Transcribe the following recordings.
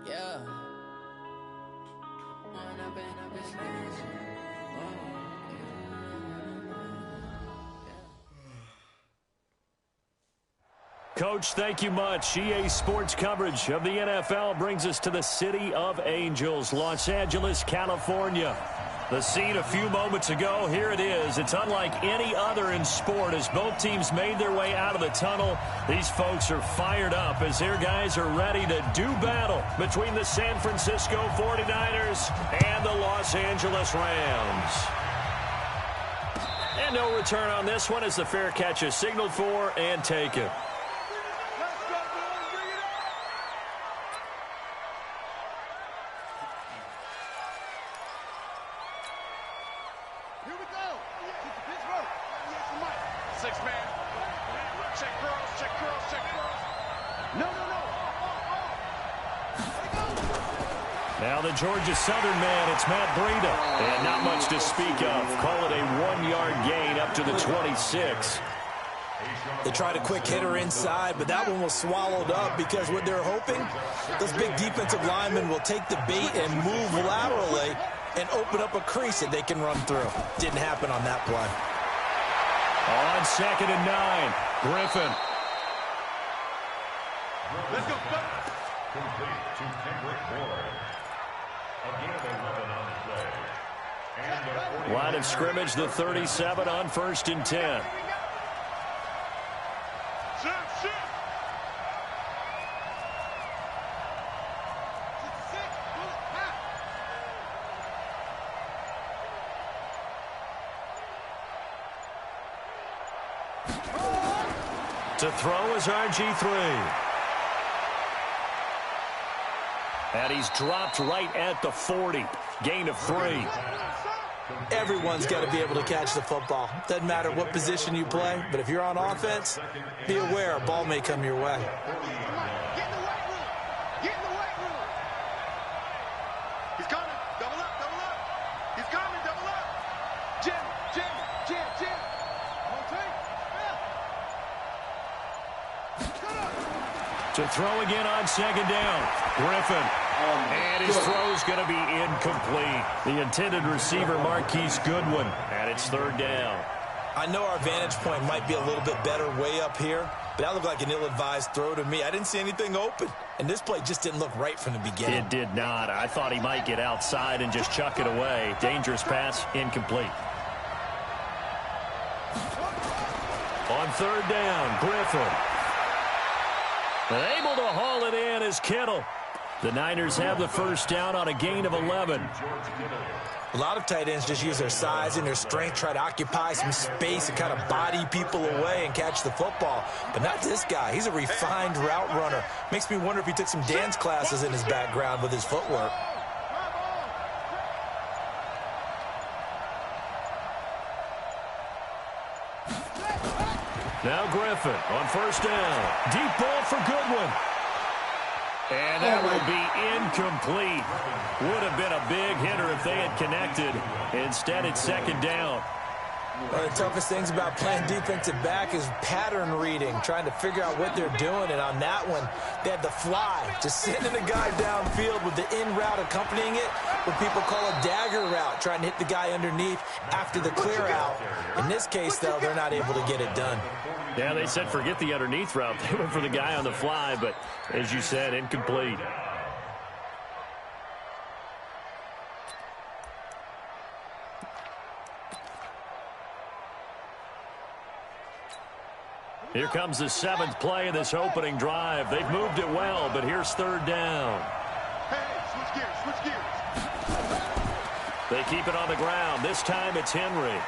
Yeah. Coach, thank you much. EA Sports coverage of the NFL brings us to the City of Angels, Los Angeles, California. The scene a few moments ago, here it is. It's unlike any other in sport as both teams made their way out of the tunnel. These folks are fired up as their guys are ready to do battle between the San Francisco 49ers and the Los Angeles Rams. And no return on this one as the fair catch is signaled for and taken. Now the Georgia Southern man, it's Matt Breida. And not much to speak of. Call it a 1-yard gain up to the 26. They tried a quick hitter inside, but that one was swallowed up because what they're hoping, those big defensive linemen will take the bait and move laterally and open up a crease that they can run through. Didn't happen on that play. On 2nd and 9, Griffin. Let's go. Complete to Kendrick Bourne. Again, 11 on the play. Line of scrimmage, the 37 on 1st and 10. To throw is RG3. And he's dropped right at the 40. Gain of 3. Everyone's got to be able to catch the football. Doesn't matter what position you play, but if you're on offense, be aware a ball may come your way. He's coming. Double up. He's coming. Double up. Jim. To throw again on 2nd down. Griffin. And his throw's going to be incomplete. The intended receiver, Marquise Goodwin. And it's 3rd down. I know our vantage point might be a little bit better way up here, but that looked like an ill-advised throw to me. I didn't see anything open, and this play just didn't look right from the beginning. It did not. I thought he might get outside and just chuck it away. Dangerous pass, incomplete. On 3rd down, Griffin. Able to haul it in is Kittle. The Niners have the 1st down on a gain of 11. A lot of tight ends just use their size and their strength, try to occupy some space and kind of body people away and catch the football. But not this guy. He's a refined route runner. Makes me wonder if he took some dance classes in his background with his footwork. Now Griffin on 1st down. Deep ball for Goodwin. And that will be incomplete. Would have been a big hitter if they had connected. Instead, it's 2nd down. One of the toughest things about playing defensive back is pattern reading, trying to figure out what they're doing. And on that one, they had the fly, just sending a guy downfield with the in route accompanying it, what people call a dagger route, trying to hit the guy underneath after the clear out. In this case, though, they're not able to get it done. Yeah, they said forget the underneath route. They went for the guy on the fly, but as you said, incomplete. Here comes the 7th play of this opening drive. They've moved it well, but here's 3rd down. Hey, switch gears. They keep it on the ground. This time it's Henry.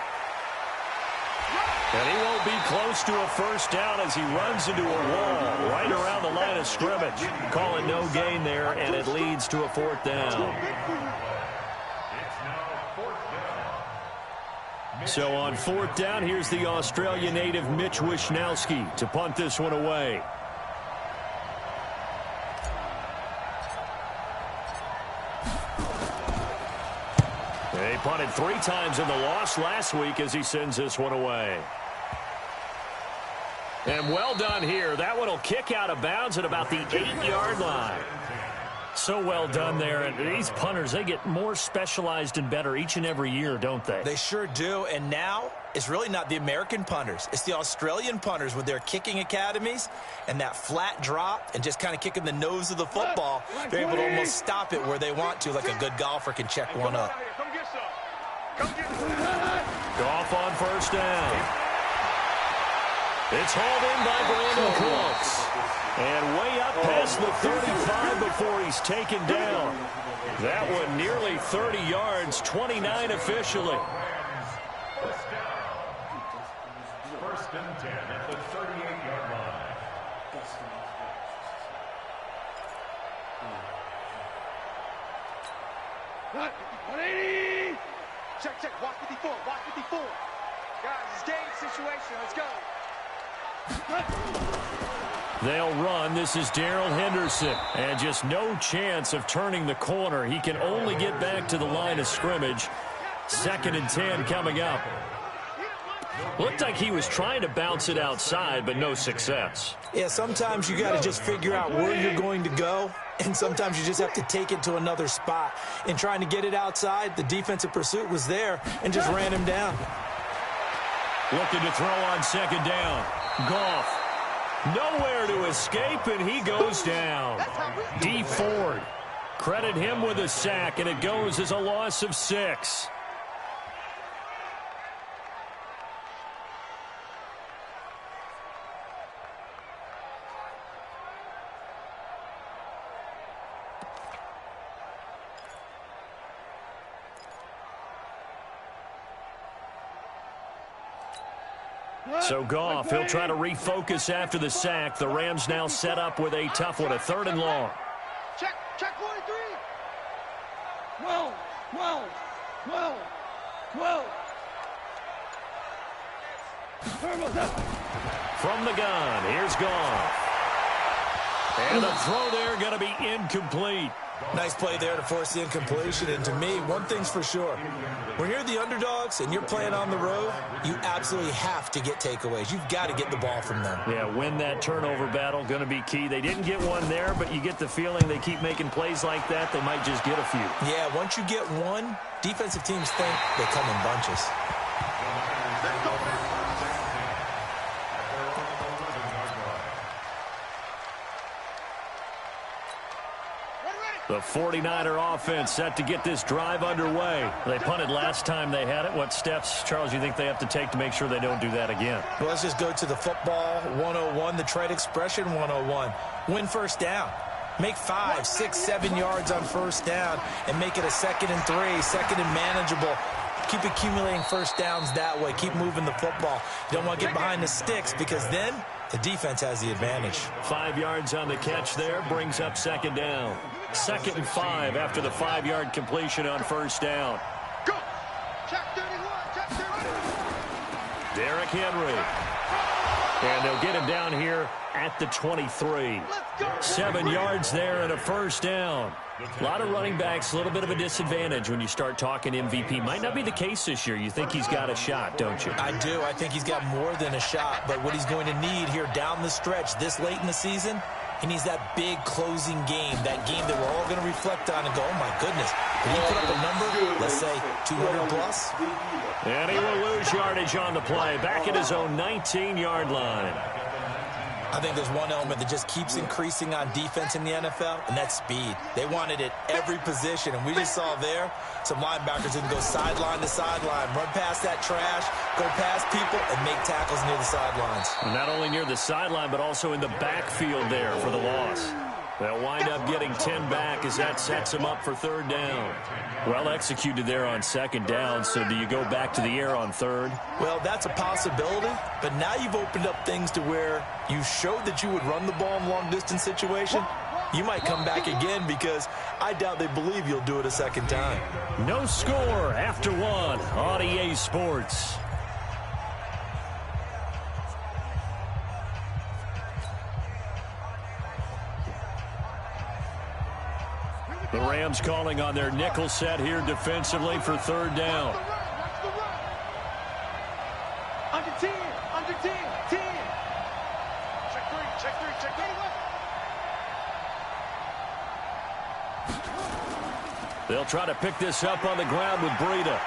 And he won't be close to a 1st down as he runs into a wall right around the line of scrimmage. Calling no gain there, and it leads to a 4th down. So on 4th down, here's the Australia native Mitch Wishnowsky to punt this one away. They punted 3 times in the loss last week as he sends this one away. And well done here. That one will kick out of bounds at about the 8-yard line. So well done there. And these punters, they get more specialized and better each and every year, don't they? They sure do. And now it's really not the American punters. It's the Australian punters with their kicking academies and that flat drop and just kind of kicking the nose of the football. They're able to almost stop it where they want to, like a good golfer can check one up. Goff on first down. It's hauled in by Brandon Cooks. And way up past the 35 before he's taken down. That one nearly 30 yards, 29 officially. First and 10 at the 38-yard line. What? 180! Check. Watch 54. Watch 54. Guys, it's game situation. Let's go. They'll run. This is Darrell Henderson. And just no chance of turning the corner. He can only get back to the line of scrimmage. 2nd and 10 coming up. Looked like he was trying to bounce it outside, but no success. Yeah, sometimes you got to just figure out where you're going to go, and sometimes you just have to take it to another spot. In trying to get it outside, the defensive pursuit was there and just ran him down. Looking to throw on 2nd down. Goff. Nowhere to escape, and he goes down. Dee Ford. Credit him with a sack, and it goes as a loss of 6. So Goff, he'll try to refocus after the sack. The Rams now set up with a tough one, a 3rd and long. Check 43. 12. From the gun, here's Goff. And the throw there going to be incomplete. Nice play there to force the incompletion. And to me, one thing's for sure. When you're the underdogs and you're playing on the road, you absolutely have to get takeaways. You've got to get the ball from them. Yeah, win that turnover battle, going to be key. They didn't get one there, but you get the feeling they keep making plays like that, they might just get a few. Yeah, once you get one, defensive teams think they come in bunches. The 49er offense set to get this drive underway. They punted last time they had it. What steps, Charles, you think they have to take to make sure they don't do that again? Well, let's just go to the football 101, the trade expression 101. Win first down. Make 5, 6, 7 yards on first down and make it a 2nd and 3, 2nd and manageable. Keep accumulating first downs that way. Keep moving the football. You don't want to get behind the sticks because then the defense has the advantage. 5 yards on the catch there brings up 2nd down. 2nd and 5 after the 5-yard completion on first down. Go. Check 31. Check 31. Derrick Henry. And they'll get him down here at the 23. 7 yards there and a first down. A lot of running backs, a little bit of a disadvantage when you start talking MVP. Might not be the case this year. You think he's got a shot, don't you? I do. I think he's got more than a shot. But what he's going to need here down the stretch this late in the season, he needs that big closing game, that game that we're all going to reflect on and go, oh, my goodness. Did he put up a number, let's say, 200 plus? And he will lose yardage on the play, back at his own 19-yard line. I think there's one element that just keeps increasing on defense in the NFL, and that's speed. They want it at every position, and we just saw there some linebackers that can go sideline to sideline, run past that trash, go past people, and make tackles near the sidelines. Not only near the sideline, but also in the backfield there for the loss. They'll wind up getting 10 back as that sets them up for 3rd down. Well executed there on 2nd down, so do you go back to the air on 3rd? Well, that's a possibility, but now you've opened up things to where you showed that you would run the ball in long-distance situation. You might come back again because I doubt they believe you'll do it a 2nd time. No score after 1 on EA Sports. The Rams calling on their nickel set here defensively for 3rd down. Under 10. Under 10. 10. Check 3. Check 3. Check 3. They'll try to pick this up on the ground with Breida.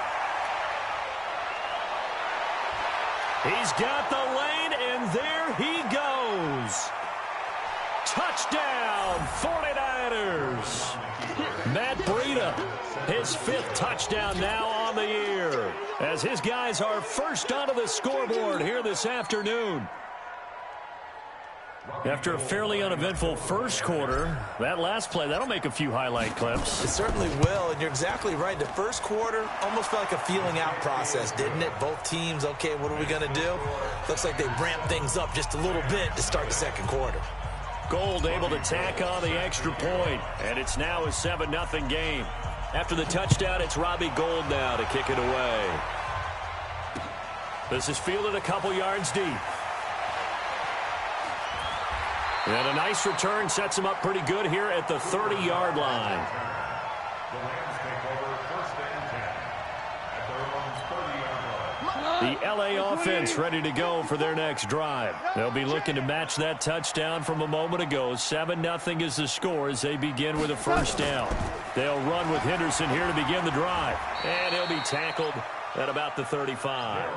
He's got the lane, and there he goes. Touchdown, 49ers. Matt Breida, his 5th touchdown now on the year, as his guys are first onto the scoreboard here this afternoon. After a fairly uneventful first quarter, that last play, that'll make a few highlight clips. It certainly will, and you're exactly right. The first quarter almost felt like a feeling out process, didn't it? Both teams, okay, what are we going to do? Looks like they ramped things up just a little bit to start the second quarter. Gold able to tack on the extra point, and it's now a 7-0 game. After the touchdown, it's Robbie Gould now to kick it away. This is fielded a couple yards deep. And a nice return sets him up pretty good here at the 30-yard line. The Rams take over 1st and 10 at their own 30-yard line. The L.A. offense ready to go for their next drive. They'll be looking to match that touchdown from a moment ago. 7-0 is the score as they begin with a first down. They'll run with Henderson here to begin the drive. And he'll be tackled at about the 35.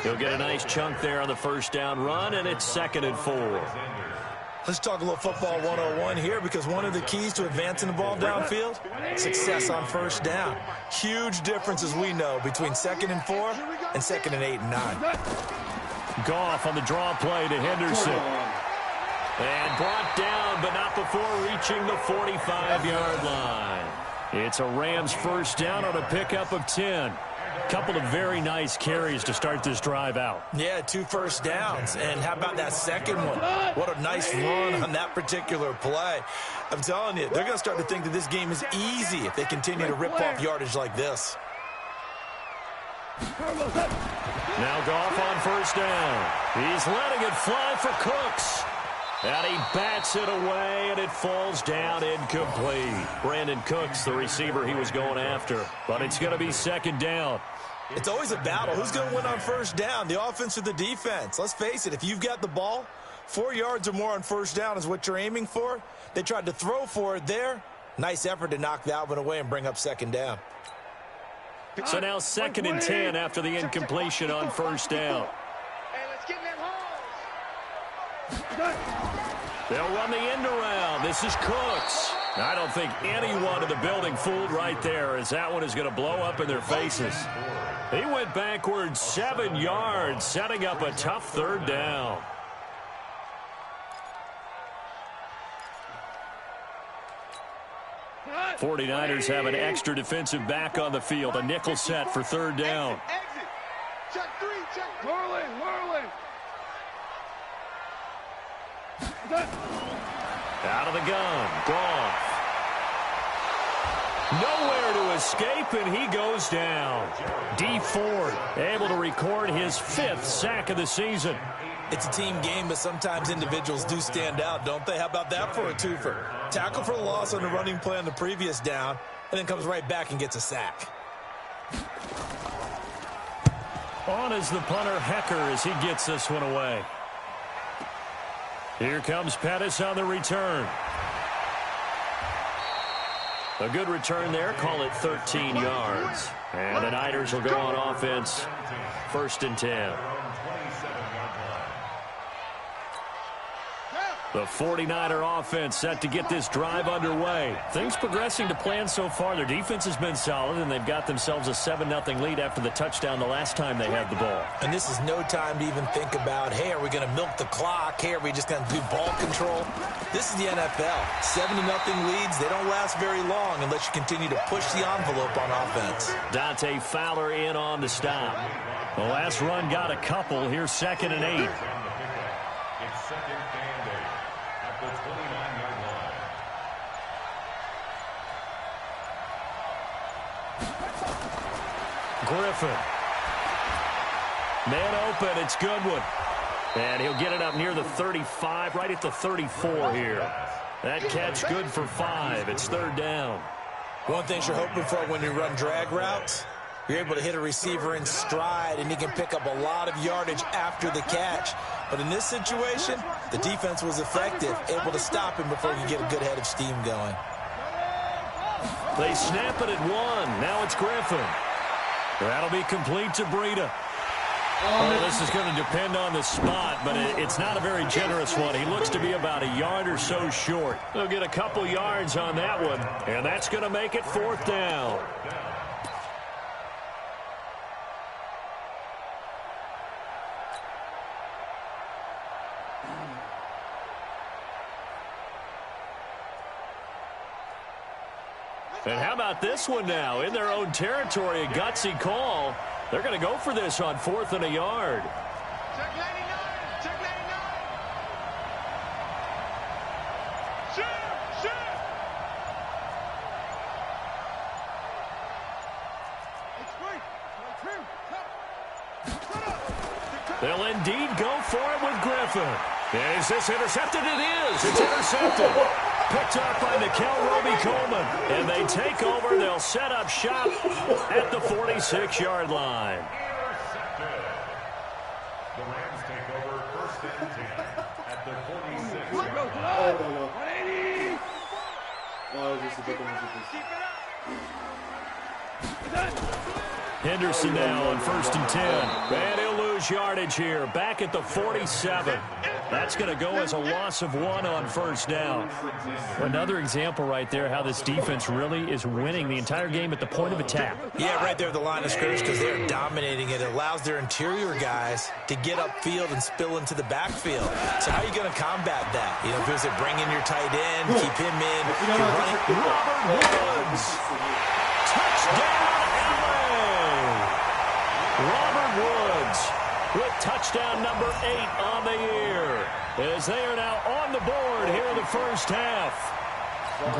He'll get a nice chunk there on the first down run, and it's 2nd and 4. Let's talk a little football 101 here, because one of the keys to advancing the ball downfield, success on first down. Huge difference, as we know, between 2nd and 4 and 2nd and 8 and 9. Goff on the draw play to Henderson. And brought down, but not before reaching the 45-yard line. It's a Rams first down on a pickup of 10. Couple of very nice carries to start this drive out. Yeah, 2 first downs. And how about that second one? What a nice run on that particular play. I'm telling you, they're going to start to think that this game is easy if they continue to rip off yardage like this. Now Goff on first down. He's letting it fly for Cooks. And he bats it away, and it falls down incomplete. Brandon Cooks, the receiver he was going after. But it's going to be 2nd down. It's always a battle. Who's going to win on first down, the offense or the defense? Let's face it, if you've got the ball, 4 yards or more on first down is what you're aiming for. They tried to throw for it there. Nice effort to knock that one away and bring up 2nd down. So now 2nd and 10 after the incompletion on first down. They'll run the end around. This is Cooks. I don't think anyone in the building fooled right there, as that one is going to blow up in their faces. He went backwards 7 yards, setting up a tough 3rd down. '49ers have an extra defensive back on the field, a nickel set for 3rd down. Check 3, check. Whirling. Out of the gun, Goff. Nowhere to escape, and he goes down. Dee Ford able to record his 5th sack of the season. It's a team game, but sometimes individuals do stand out, don't they? How about that for a twofer? Tackle for the loss on the running play on the previous down, and then comes right back and gets a sack. On is the punter, Hecker, as he gets this one away. Here comes Pettis on the return. A good return there. Call it 13 yards. And the Niners will go on offense. 1st and 10. The 49er offense set to get this drive underway. Things progressing to plan so far. Their defense has been solid, and they've got themselves a 7-0 lead after the touchdown the last time they had the ball. And this is no time to even think about, hey, are we going to milk the clock? Hey, are we just going to do ball control? This is the NFL. 7-0 leads, they don't last very long unless you continue to push the envelope on offense. Dante Fowler in on the stop. The last run got a couple. Here's 2nd and 8. It's 2nd and 8 at the 29-yard line. Griffin. Man open, it's Goodwin. And he'll get it up near the 35, right at the 34 here. That catch good for 5. It's 3rd down. One thing you're hoping for when you run drag routes, you're able to hit a receiver in stride, and he can pick up a lot of yardage after the catch. But in this situation, the defense was effective, able to stop him before he could get a good head of steam going. They snap it at 1. Now it's Griffin. That'll be complete to Breida. Well, this is going to depend on the spot, but it's not a very generous one. He looks to be about a yard or so short. They'll get a couple yards on that one, and that's going to make it 4th down. And how about this one now? In their own territory, a gutsy call. They're going to go for this on 4th and a yard. Check 99. Check 99. Shoot. They'll indeed go for it with Griffin. And is this intercepted? It is. It's intercepted. Picked up by Nickel Roby-Coleman. And they take over. They'll set up shop at the 46-yard line. Intercepted. The Rams take over 1st and 10 at the 46-yard line. 180. Oh, just a bit Henderson now on 1st and 10. And he'll lose yardage here. Back at the 47. That's going to go as a loss of 1 on 1st down. Another example right there how this defense really is winning the entire game at the point of attack. Yeah, right there at the line of scrimmage because they're dominating it. It allows their interior guys to get upfield and spill into the backfield. So how are you going to combat that? You know, is it bring in your tight end, keep him in, you're running. Robert Woods. Touchdown, LA. Robert Woods with touchdown number 8 on the year, as they are now on the board here in the 1st half.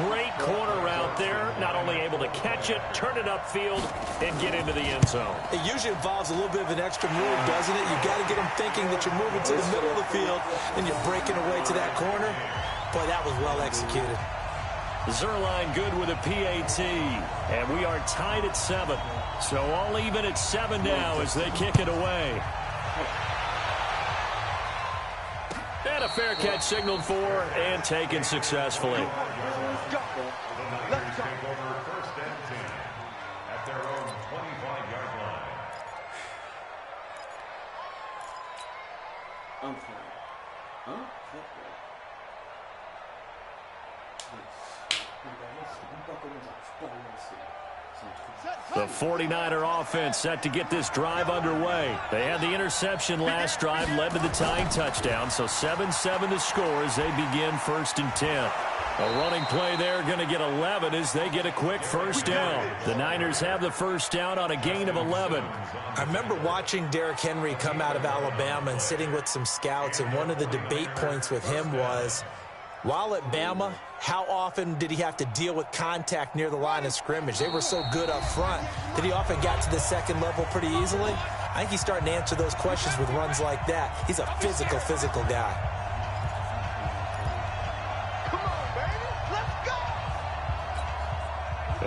Great corner route there, not only able to catch it, turn it upfield, and get into the end zone. It usually involves a little bit of an extra move, doesn't it? You've got to get them thinking that you're moving to the middle of the field, and you're breaking away to that corner. Boy, that was well executed. Zuerlein good with a PAT, and we are tied at 7. So all even at 7 now as they kick it away. And a fair catch signaled for and taken successfully. The Niners take over 1st and 10 at their own 25-yard line. I'm fine. Huh? The 49er offense set to get this drive underway. They had the interception last drive, led to the tying touchdown, so 7-7 to score as they begin 1st and 10. A running play there, going to get 11 as they get a quick 1st down. The Niners have the 1st down on a gain of 11. I remember watching Derrick Henry come out of Alabama and sitting with some scouts, and one of the debate points with him was, while at Bama, how often did he have to deal with contact near the line of scrimmage? They were so good up front that he often got to the second level pretty easily. I think he's starting to answer those questions with runs like that. He's a physical guy. Come on, baby. Let's go.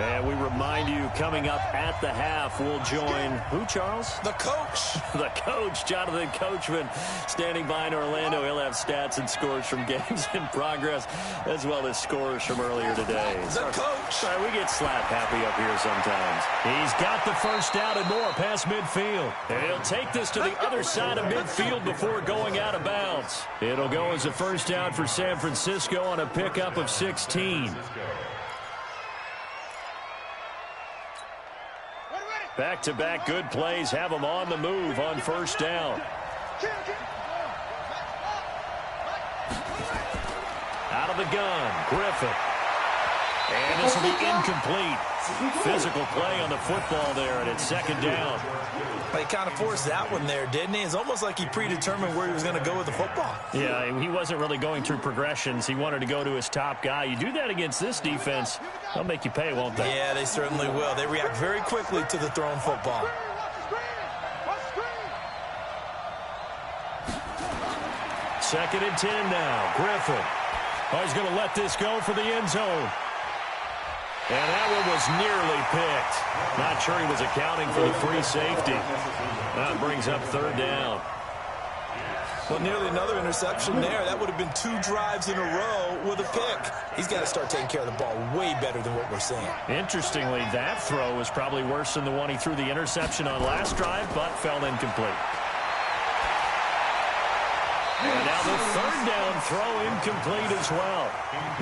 And we remind you, coming up at the half, we'll join who, Charles? The coach. The coach, Jonathan Coachman, standing by in Orlando. He'll have stats and scores from games in progress, as well as scores from earlier today. The coach. Sorry, we get slap happy up here sometimes. He's got the 1st down and more past midfield. And he'll take this to the other side of midfield before going out of bounds. It'll go as a 1st down for San Francisco on a pickup of 16. Back-to-back good plays have them on the move on 1st down. Out of the gun, Griffin. And this will be incomplete. Physical play on the football there, and it's 2nd down. He kind of forced that one there, didn't he? It's almost like he predetermined where he was going to go with the football. Yeah, he wasn't really going through progressions. He wanted to go to his top guy. You do that against this defense, they'll make you pay, won't they? Yeah, they certainly will. They react very quickly to the thrown football. Second and 10 now. Griffin. Oh, he's going to let this go for the end zone. And that one was nearly picked. Not sure he was accounting for the free safety. That brings up 3rd down. Well, nearly another interception there. That would have been 2 drives in a row with a pick. He's got to start taking care of the ball way better than what we're seeing. Interestingly, that throw was probably worse than the one he threw the interception on last drive, but fell incomplete. And now the third down throw incomplete as well.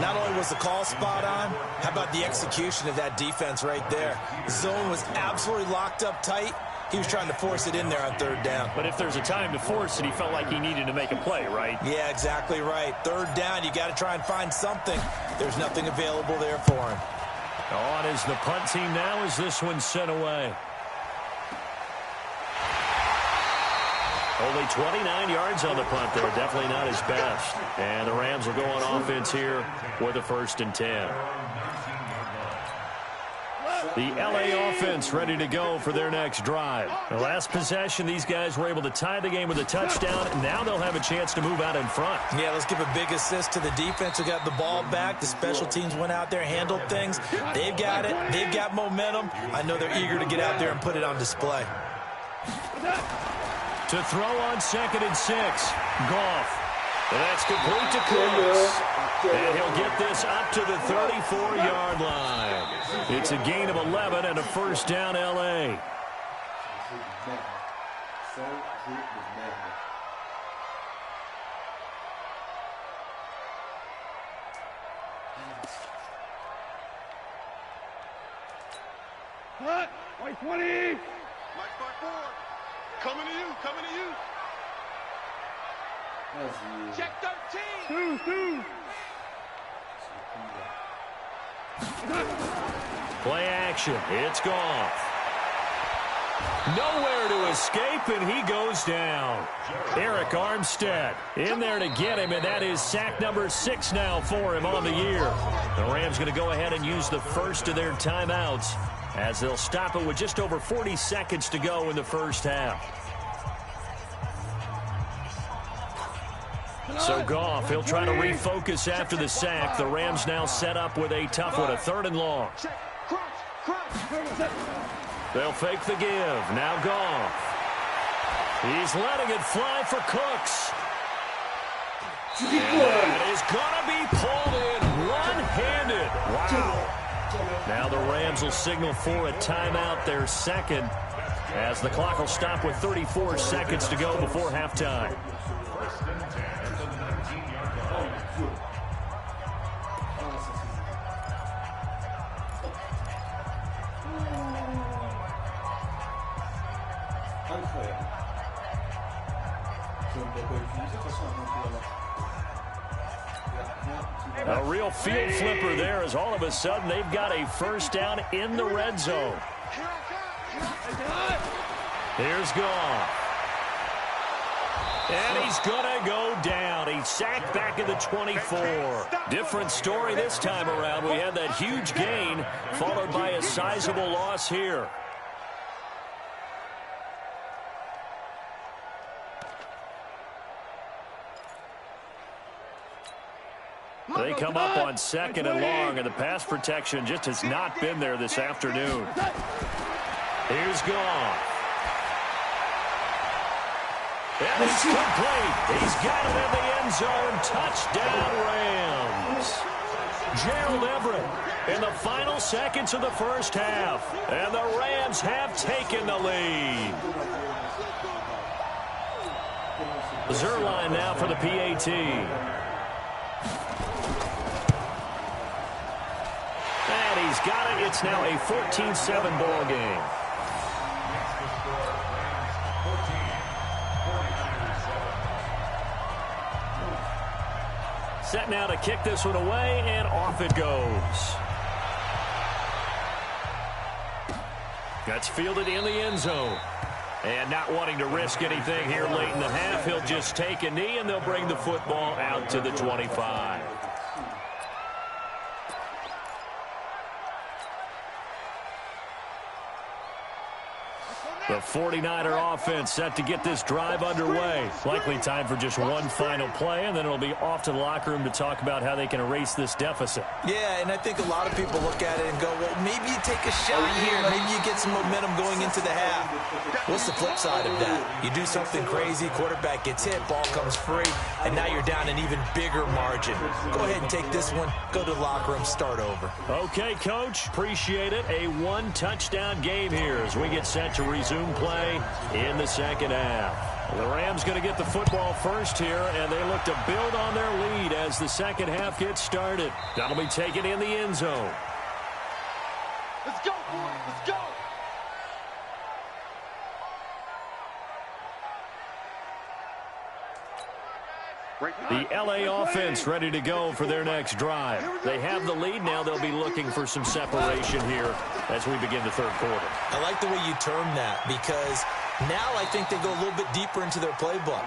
Not only was the call spot on, how about the execution of that defense right there? The zone was absolutely locked up tight. He was trying to force it in there on third down. But if there's a time to force it, he felt like he needed to make a play, right? Yeah, exactly right. Third down, you got to try and find something. There's nothing available there for him. On is the punt team now as this one's sent away. Only 29 yards on the punt there. Definitely not his best. And the Rams will go on offense here with a 1st and 10. The LA offense ready to go for their next drive. The last possession, these guys were able to tie the game with a touchdown. Now they'll have a chance to move out in front. Yeah, let's give a big assist to the defense who got the ball back. The special teams went out there, handled things. They've got it. They've got momentum. I know they're eager to get out there and put it on display. To throw on 2nd and 6. Goff. And that's complete to Cooks. And he'll get this up to the 34-yard line. It's a gain of 11 and a 1st down, L.A. White 20. Mike 4. Coming to you. Coming to you. Check 13. 2. Play action. It's Goff. Nowhere to escape, and he goes down. Eric Armstead in there to get him, and that is sack number 6 now for him on the year. The Rams going to go ahead and use the first of their timeouts as they'll stop it with just over 40 seconds to go in the first half. So Goff, he'll try to refocus after the sack. The Rams now set up with a tough one, a 3rd and long. They'll fake the give. Now Goff. He's letting it fly for Cooks. And that is going to be pulled in one-handed. Wow. Now the Rams will signal for a timeout, their 2nd, as the clock will stop with 34 seconds to go before halftime. A real field flipper there as all of a sudden they've got a 1st down in the red zone. Here's Goff. And he's going to go down. He's sacked back at the 24. Different story this time around. We had that huge gain followed by a sizable loss here. They come up on 2nd and long, and the pass protection just has not been there this afternoon. Here's Goff. And he's complete. He's got it in the end zone. Touchdown, Rams. Gerald Everett in the final seconds of the first half. And the Rams have taken the lead. Zerline now for the PAT. And he's got it. It's now a 14-7 ball game. Set now to kick this one away, and off it goes. That's fielded in the end zone. And not wanting to risk anything here late in the half, he'll just take a knee, and they'll bring the football out to the 25. The 49er offense set to get this drive underway. Likely time for just one final play, and then it'll be off to the locker room to talk about how they can erase this deficit. Yeah, and I think a lot of people look at it and go, well, maybe you take a shot here. Maybe you get some momentum going into the half. What's the flip side of that? You do something crazy, quarterback gets hit, ball comes free, and now you're down an even bigger margin. Go ahead and take this one, go to the locker room, start over. Okay, Coach, appreciate it. A one-touchdown game here as we get set to resume play in the second half. The Rams going to get the football first here, and they look to build on their lead as the second half gets started. That'll be taken in the end zone. Let's go, boys. Let's go. The L.A. offense ready to go for their next drive. They have the lead now. They'll be looking for some separation here as we begin the third quarter. I like the way you term that because now I think they go a little bit deeper into their playbook.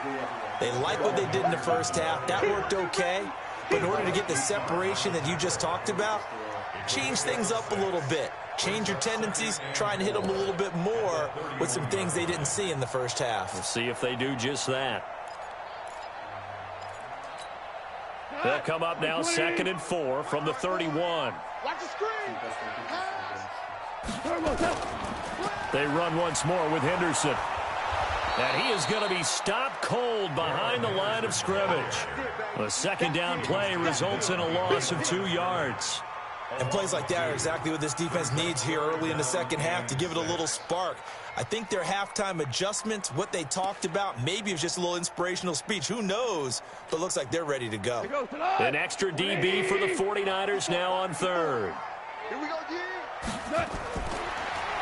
They like what they did in the first half. That worked okay. But in order to get the separation that you just talked about, change things up a little bit. Change your tendencies, try and hit them a little bit more with some things they didn't see in the first half. We'll see if they do just that. They'll come up now 2nd and 4 from the 31. Watch the screen. They run once more with Henderson. And he is going to be stopped cold behind the line of scrimmage. The second down play results in a loss of 2 yards. And plays like that are exactly what this defense needs here early in the second half to give it a little spark. I think their halftime adjustments, what they talked about, maybe it was just a little inspirational speech. Who knows? But it looks like they're ready to go. An extra DB for the 49ers now on third. Here we go, G.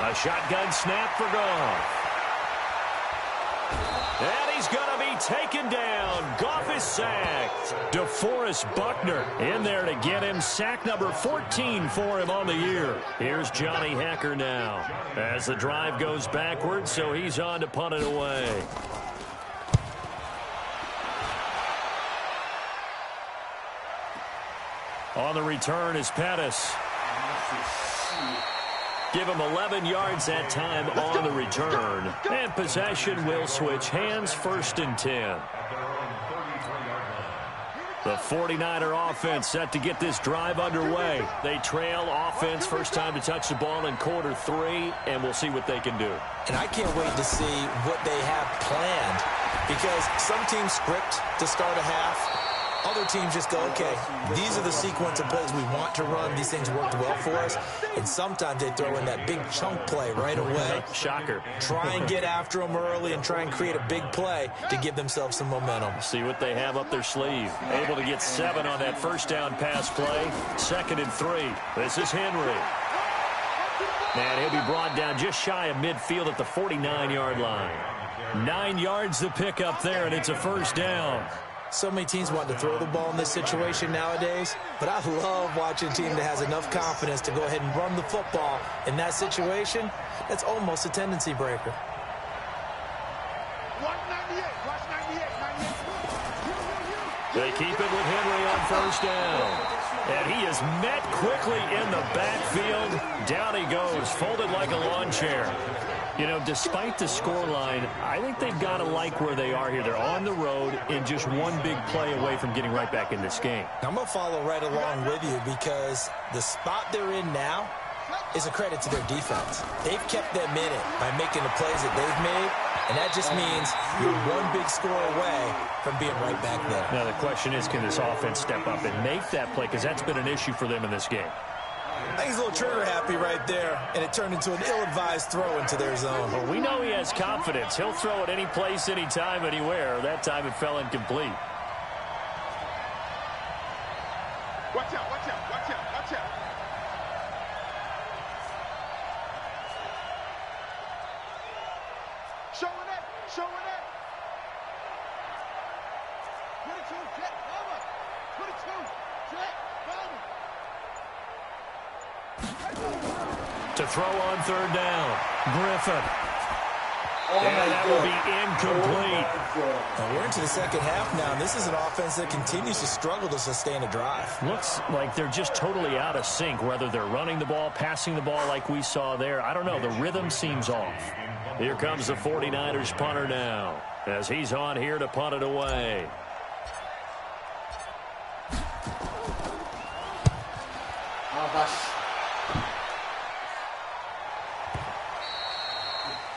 A shotgun snap for Goff. And he's going to be taken down. Goff is sacked. DeForest Buckner in there to get him. Sack number 14 for him on the year. Here's Johnny Hekker now as the drive goes backwards, so he's on to punt it away. On the return is Pettis. Give him 11 yards that time on the return. And possession will switch hands, 1st and 10. The 49er offense set to get this drive underway. They trail offense, first time to touch the ball in quarter 3, and we'll see what they can do. And I can't wait to see what they have planned because some teams script to start a half. Other teams just go, okay, these are the sequence of plays we want to run. These things worked well for us. And sometimes they throw in that big chunk play right away. Shocker. Try and get after them early and try and create a big play to give themselves some momentum. See what they have up their sleeve. Able to get 7 on that first down pass play. 2nd and 3. This is Henry. And he'll be brought down just shy of midfield at the 49-yard line. 9 yards to pick up there, and it's a first down. So many teams want to throw the ball in this situation nowadays, but I love watching a team that has enough confidence to go ahead and run the football. In that situation, that's almost a tendency breaker. Watch 98. Watch 98. They keep it with Henry on first down. And he is met quickly in the backfield. Down he goes, folded like a lawn chair. You know, despite the scoreline, I think they've got to like where they are here. They're on the road and just one big play away from getting right back in this game. I'm going to follow right along with you because the spot they're in now is a credit to their defense. They've kept them in it by making the plays that they've made, and that just means you're one big score away from being right back there. Now, the question is, can this offense step up and make that play? Because that's been an issue for them in this game. I think he's a little trigger happy right there, and it turned into an ill-advised throw into their zone. Well, we know he has confidence. He'll throw it any place, anytime, anywhere. That time it fell incomplete. Watch out, watch out, watch out, watch out. Showing it, showing it. 22, jet, cover. 22, jet, cover. To throw on third down, Griffin. And that will be incomplete. Now we're into the second half now, and this is an offense that continues to struggle to sustain a drive. Looks like they're just totally out of sync, whether they're running the ball, passing the ball like we saw there. I don't know. The rhythm seems off. Here comes the 49ers punter now as he's on here to punt it away.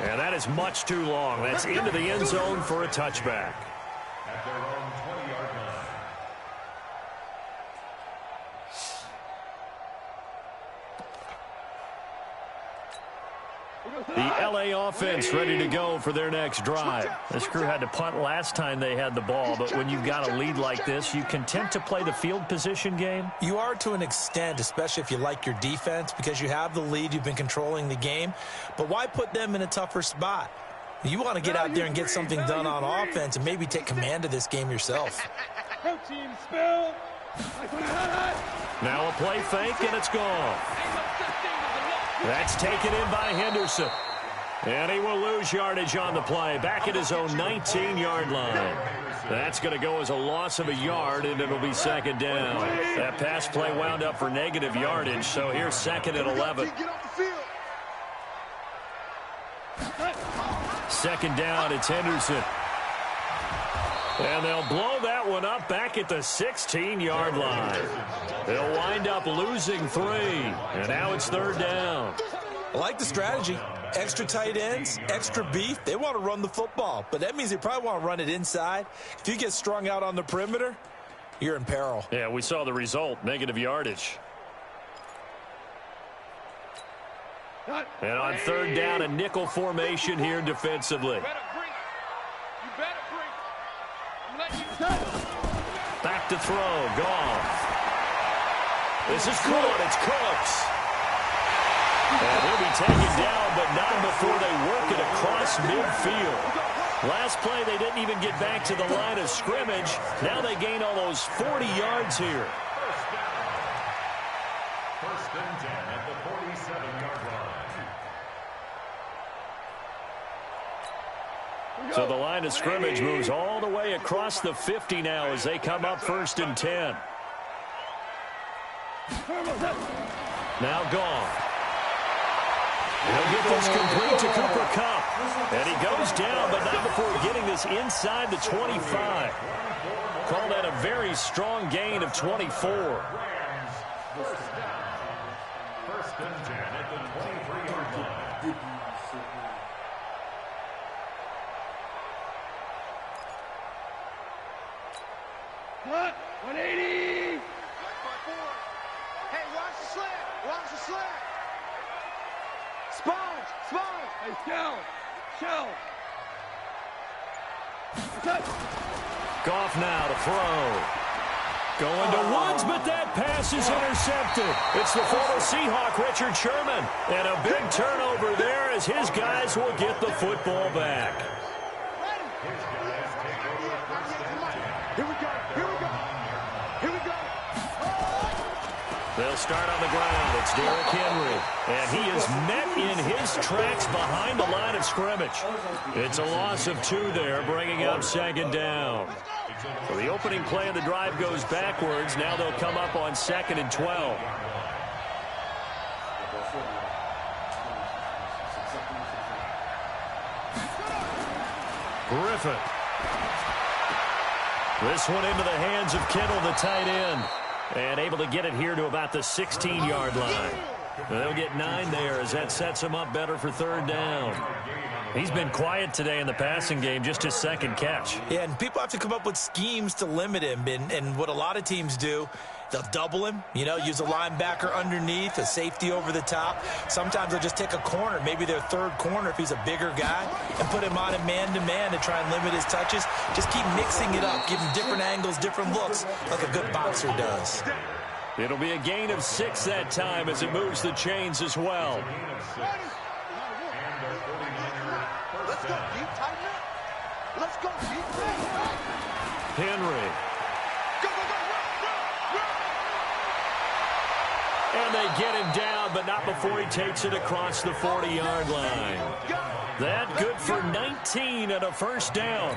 And that is much too long. That's into the end zone for a touchback. At their own 20-yard line. The LA offense ready to go for their next drive. This crew had to punt last time they had the ball, but when you've got a lead like this, you content to play the field position game? You are to an extent, especially if you like your defense, because you have the lead, you've been controlling the game. But why put them in a tougher spot? You want to get out there and get something done on offense and maybe take command of this game yourself. Now a play fake, and it's gone. That's taken in by Henderson. And he will lose yardage on the play, back at his own 19-yard line. That's going to go as a loss of a yard, and it'll be second down. That pass play wound up for negative yardage, so here's second and 11. Second down, it's Henderson. And they'll blow that one up back at the 16-yard line. They'll wind up losing 3, and now it's third down. I like the strategy. Extra tight ends, extra beef. They want to run the football, but that means they probably want to run it inside. If you get strung out on the perimeter, you're in peril. Yeah, we saw the result, negative yardage. And on third down, a nickel formation here defensively. Back to throw, Goff. This is caught, it's Cooks. And he'll be taken down, but not before they work it across midfield. Last play, they didn't even get back to the line of scrimmage. Now they gain almost 40 yards here. First and 10 at the 47-yard line. So the line of scrimmage moves all the way across the 50 now as they come up first and 10. Now Goff. He'll get this complete to Cooper Kupp. And he goes down, but not before getting this inside the 25. Call that a very strong gain of 24. First and 10 at the 23-yard line. What? 180! Hey, watch the slant! Watch the slant! Sponge! Sponge! Hey, shell! Shell! Goff now to throw. Going to Woods, but that pass is intercepted. It's the former Seahawk, Richard Sherman. And a big turnover there as his guys will get the football back. Here we go! Here we go! Here we go! They'll start on the ground. It's Derrick Henry. And he is met in his tracks behind the line of scrimmage. It's a loss of 2 there, bringing up second down. So the opening play of the drive goes backwards. Now they'll come up on second and 12. Griffin. This one into the hands of Kittle, the tight end. And able to get it here to about the 16-yard line. They'll get 9 there as that sets him up better for third down. He's been quiet today in the passing game, just his second catch. Yeah, and people have to come up with schemes to limit him. And what a lot of teams do, they'll double him, use a linebacker underneath, a safety over the top. Sometimes they'll just take a corner, maybe their third corner if he's a bigger guy, and put him on a man-to-man to try and limit his touches. Just keep mixing it up, give him different angles, different looks, like a good boxer does. It'll be a gain of 6 that time as it moves the chains as well. Let's go, deep, tighten up. Let's go, deep. Henry. Go, go, go, And they get him down, but not before he takes it across the 40-yard line. That good for 19 and a first down.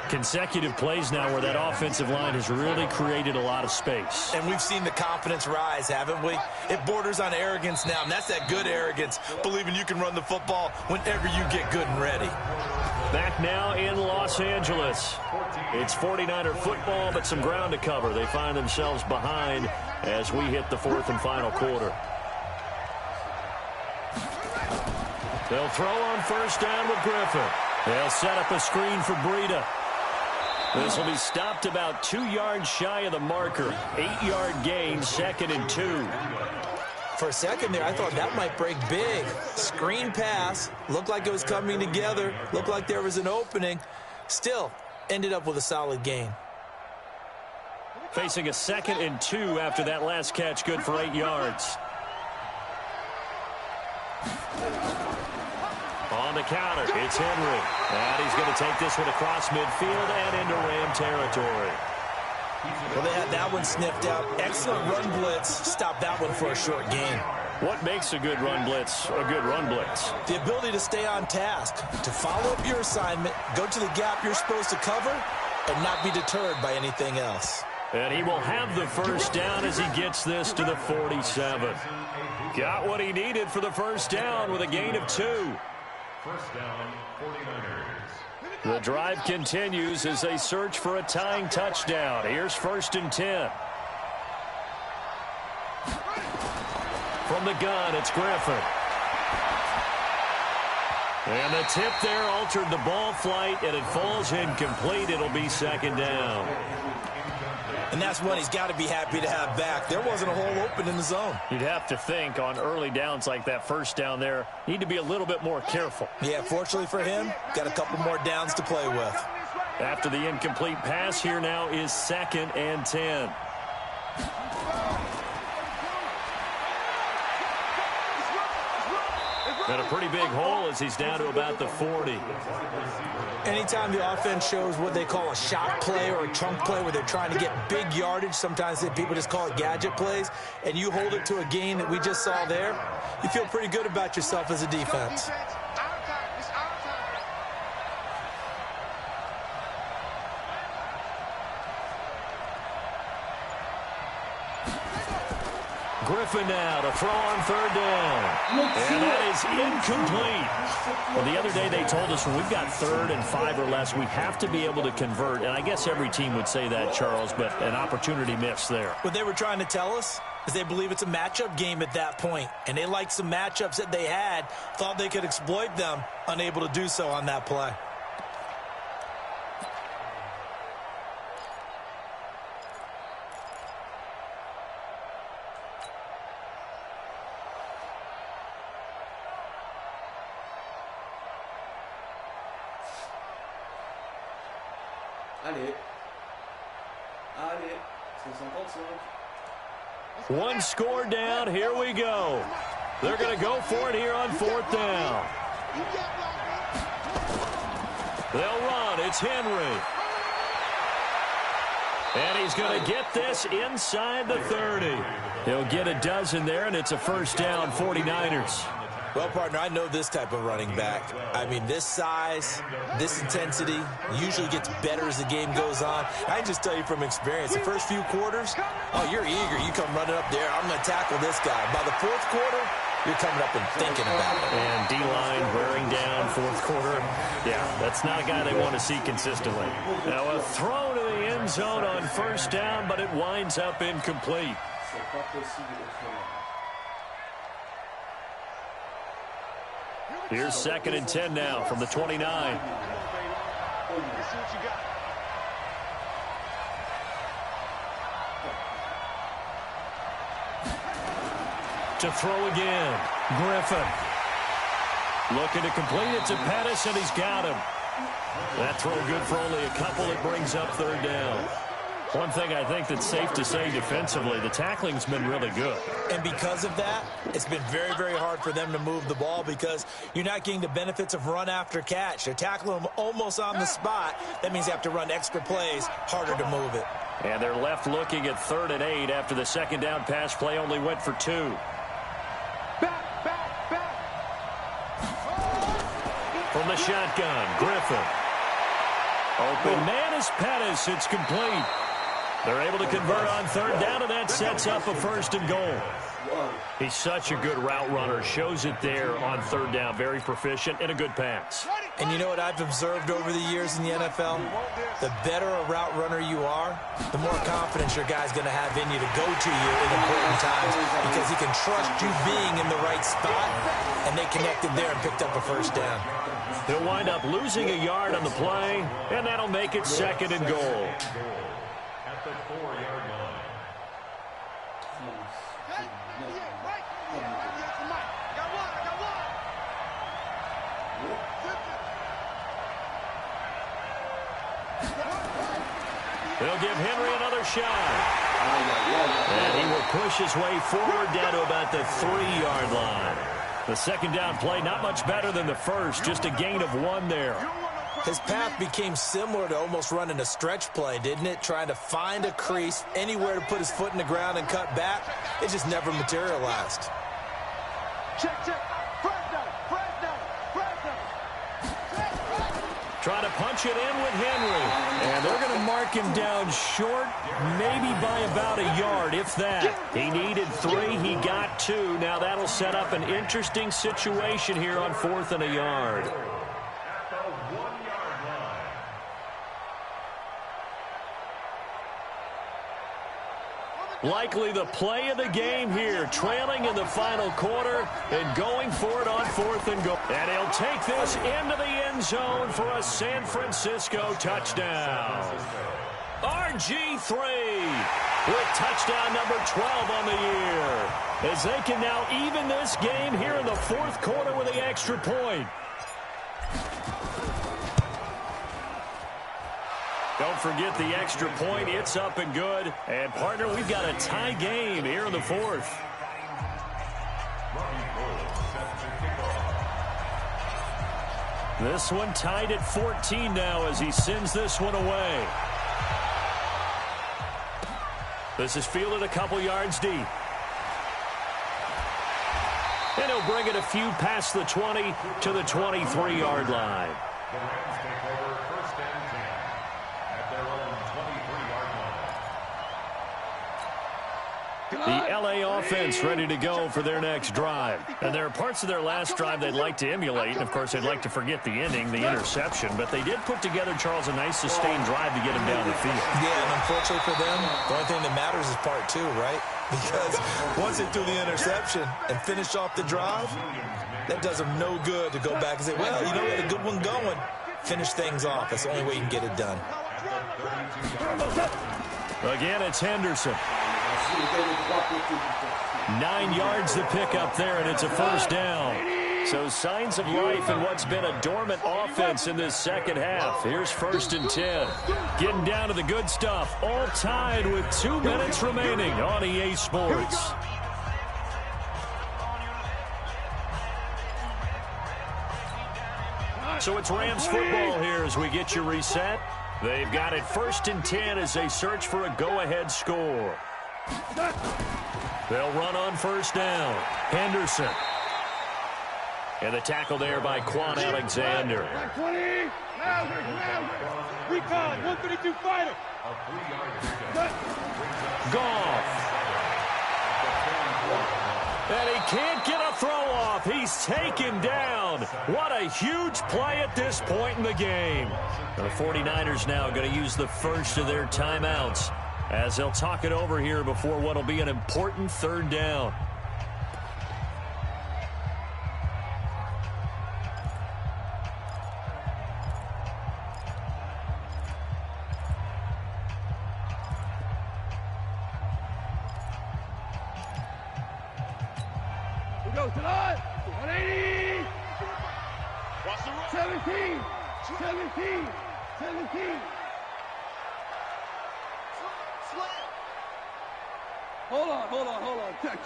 Consecutive plays now where that offensive line has really created a lot of space. And we've seen the confidence rise, haven't we? It borders on arrogance now, and that's that good arrogance, believing you can run the football whenever you get good and ready. Back now in Los Angeles. It's 49er football, but some ground to cover. They find themselves behind as we hit the 4th and final quarter. They'll throw on first down with Griffin. They'll set up a screen for Breida. This will be stopped about 2 yards shy of the marker. 8-yard gain, 2nd and 2. For a second there, I thought that might break big. Screen pass. Looked like it was coming together. Looked like there was an opening. Still, ended up with a solid gain. Facing a 2nd and 2 after that last catch, good for 8 yards. On the counter, it's Henry. And he's going to take this one across midfield and into Ram territory. Well, they had that one sniffed out. Excellent run blitz. Stopped that one for a short gain. What makes a good run blitz a good run blitz? The ability to stay on task, to follow up your assignment, go to the gap you're supposed to cover, and not be deterred by anything else. And he will have the first down as he gets this to the 47. Got what he needed for the first down with a gain of 2. First down, 49ers. The drive continues as they search for a tying touchdown. Here's 1st and 10. From the gun, it's Griffin. And the tip there altered the ball flight, and it falls incomplete. It'll be 2nd down. And that's one he's got to be happy to have back. There wasn't a hole open in the zone. You'd have to think on early downs like that first down there, need to be a little bit more careful. Yeah, fortunately for him, got a couple more downs to play with. After the incomplete pass, here now is 2nd and 10. And a pretty big hole as he's down to about the 40. Anytime the offense shows what they call a shot play or a chunk play where they're trying to get big yardage, sometimes people just call it gadget plays, and you hold it to a gain that we just saw there, you feel pretty good about yourself as a defense. Griffin now to throw on 3rd down. And that is incomplete. Well, the other day they told us when we've got 3rd and 5 or less, we have to be able to convert. And I guess every team would say that, Charles, but an opportunity missed there. What they were trying to tell us is they believe it's a matchup game at that point. And they liked some matchups that they had, thought they could exploit them, unable to do so on that play. Allez. Allez. 155. One score down. Here we go. They're going to go for it here on 4th down. They'll run. It's Henry. And he's going to get this inside the 30. He'll get a dozen there, and it's a first down, 49ers. Well, partner, I know this type of running back. I mean, this size, this intensity usually gets better as the game goes on. I can just tell you from experience, the first few quarters, oh, you're eager. You come running up there. I'm going to tackle this guy. By the 4th quarter, you're coming up and thinking about it. And D-line wearing down 4th quarter. Yeah, that's not a guy they want to see consistently. Now a throw to the end zone on first down, but it winds up incomplete. Here's 2nd and 10 now from the 29. To throw again, Griffin. Looking to complete it to Pettis, and he's got him. That throw good for only a couple. It brings up 3rd down. One thing I think that's safe to say defensively, the tackling's been really good. And because of that, it's been very, very hard for them to move the ball because you're not getting the benefits of run after catch. They're tackling them almost on the spot. That means you have to run extra plays, harder to move it. And they're left looking at 3rd and 8 after the 2nd down pass play only went for 2. From the shotgun, Griffin. Open man is Pettis. It's complete. They're able to convert on 3rd down, and that sets up a 1st and goal. He's such a good route runner. Shows it there on 3rd down. Very proficient and a good pass. And you know what I've observed over the years in the NFL? The better a route runner you are, the more confidence your guy's going to have in you to go to you in important times because he can trust you being in the right spot and they connected there and picked up a first down. He'll wind up losing a yard on the play, and that'll make it 2nd and goal. At the 4-yard line. They'll give Henry another shot. And he will push his way forward down to about the 3-yard line. The second down play, not much better than the first, just a gain of 1 there. His path became similar to almost running a stretch play, didn't it? Trying to find a crease, anywhere to put his foot in the ground and cut back. It just never materialized. Check, check. Fresno. Trying to punch it in with Henry. And they're going to mark him down short, maybe by about a yard, if that. He needed 3. He got 2. Now that'll set up an interesting situation here on 4th and a yard. At the 1-yard line. Likely the play of the game here, trailing in the final quarter and going for it on 4th and goal. And he'll take this into the end zone for a San Francisco touchdown. RG3 with touchdown number 12 on the year, as they can now even this game here in the 4th quarter with the extra point. Don't forget the extra point. It's up and good. And, partner, we've got a tie game here in the 4th. This one tied at 14 now as he sends this one away. This is fielded a couple yards deep. And he'll bring it a few past the 20 to the 23-yard line. The Rams take over 1st and 10 at their own 23-yard line. The LA offense ready to go for their next drive. And there are parts of their last drive they'd like to emulate. And, of course, they'd like to forget the ending, the interception. But they did put together, Charles, a nice sustained drive to get him down the field. Yeah, and unfortunately for them, the only thing that matters is part 2, right? Because once they threw the interception and finished off the drive, that does them no good to go back and say, well, you know, we had a good one going. Finish things off. That's the only way you can get it done. Again, it's Henderson. 9 yards to pick up there, and it's a first down. So signs of life in what's been a dormant offense in this second half. Here's 1st and 10. Getting down to the good stuff. All tied with 2 minutes remaining on EA Sports. So it's Rams football here as we get you reset. They've got it 1st and 10 as they search for a go-ahead score. They'll run on 1st down. Henderson. And the tackle there by Quan Alexander. 20. Recon, 132 fighter. Goff. And he can't get a throw off. He's taken down. What a huge play at this point in the game. The 49ers now going to use the first of their timeouts as they'll talk it over here before what will be an important 3rd down. Here goes tonight. 180. 17. 17. 17. Hold on. Check.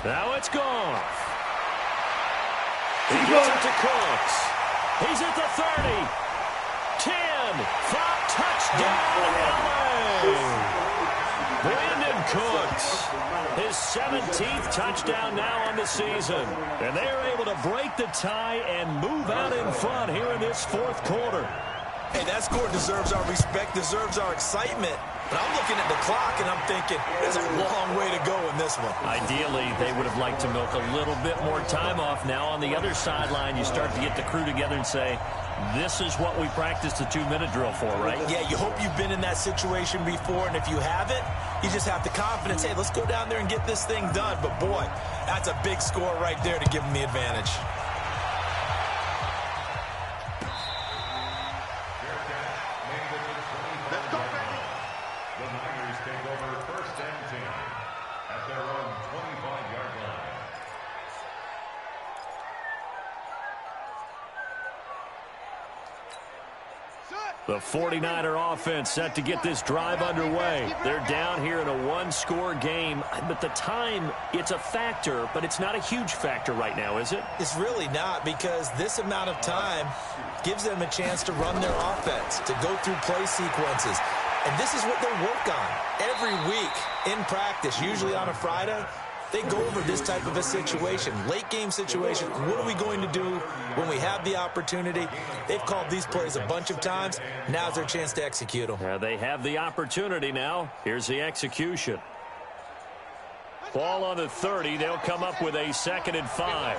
Now it's gone. He gets it to Cooks. He's at the 30. 10. 5. Touchdown, LA. Brandon Cooks. His 17th touchdown now on the season. And they're able to break the tie and move out in front here in this 4th quarter. Hey, that score deserves our respect, deserves our excitement. But I'm looking at the clock, and I'm thinking, there's a long way to go in this one. Ideally, they would have liked to milk a little bit more time off. Now on the other sideline, you start to get the crew together and say, this is what we practiced the 2-minute drill for, right? Yeah, you hope you've been in that situation before, and if you haven't, you just have the confidence, hey, let's go down there and get this thing done. But, boy, that's a big score right there to give them the advantage. The Niners take over first and 10 at their own 25-yard line. The 49er offense set to get this drive underway. They're down here in a one-score game, but the time, it's a factor, but it's not a huge factor right now, is it? It's really not, because this amount of time gives them a chance to run their offense, to go through play sequences. And this is what they work on every week in practice, usually on a Friday. They go over this type of a situation, late-game situation. What are we going to do when we have the opportunity? They've called these plays a bunch of times. Now's their chance to execute them. Yeah, they have the opportunity now. Here's the execution. Ball on the 30. They'll come up with a 2nd and 5.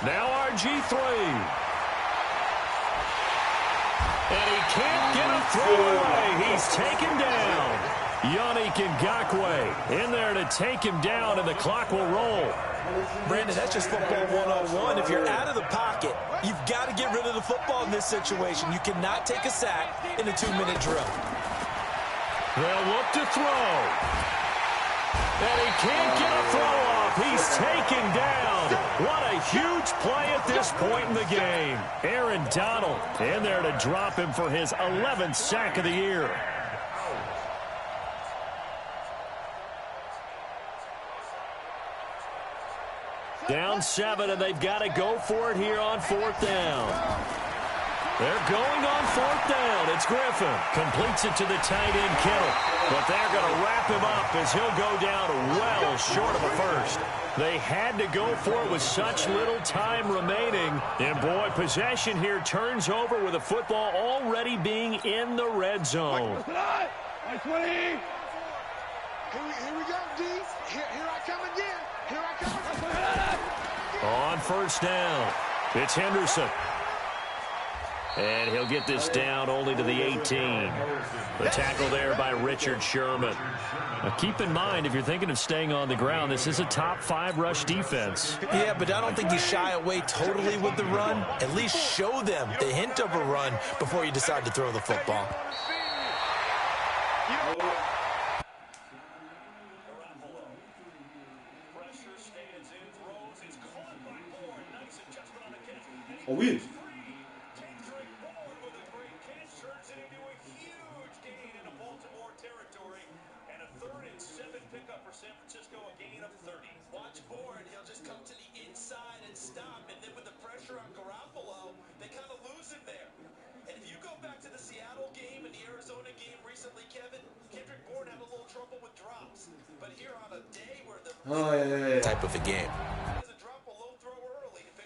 Now RG3. And he can't get a throw away. He's taken down. Yannick Ngakoue in there to take him down, and the clock will roll. Brandon, that's just football 101. If you're out of the pocket, you've got to get rid of the football in this situation. You cannot take a sack in a 2-minute drill. They'll look to throw. And he can't get a throw off. He's taken down. What a huge play at this point in the game. Aaron Donald in there to drop him for his 11th sack of the year. Down 7, and they've got to go for it here on 4th down. They're going on 4th down. It's Griffin. Completes it to the tight end, Kittle. But they're going to wrap him up as he'll go down well short of a first. They had to go for it with such little time remaining. And, boy, possession here turns over with the football already being in the red zone. Here we go, D. Here I come again. Here I come. On 1st down, it's Henderson. And he'll get this down only to the 18. The tackle there by Richard Sherman. Now keep in mind, if you're thinking of staying on the ground, this is a top 5 rush defense. Yeah, but I don't think you shy away totally with the run. At least show them the hint of a run before you decide to throw the football. Oh, oui. Type of a game.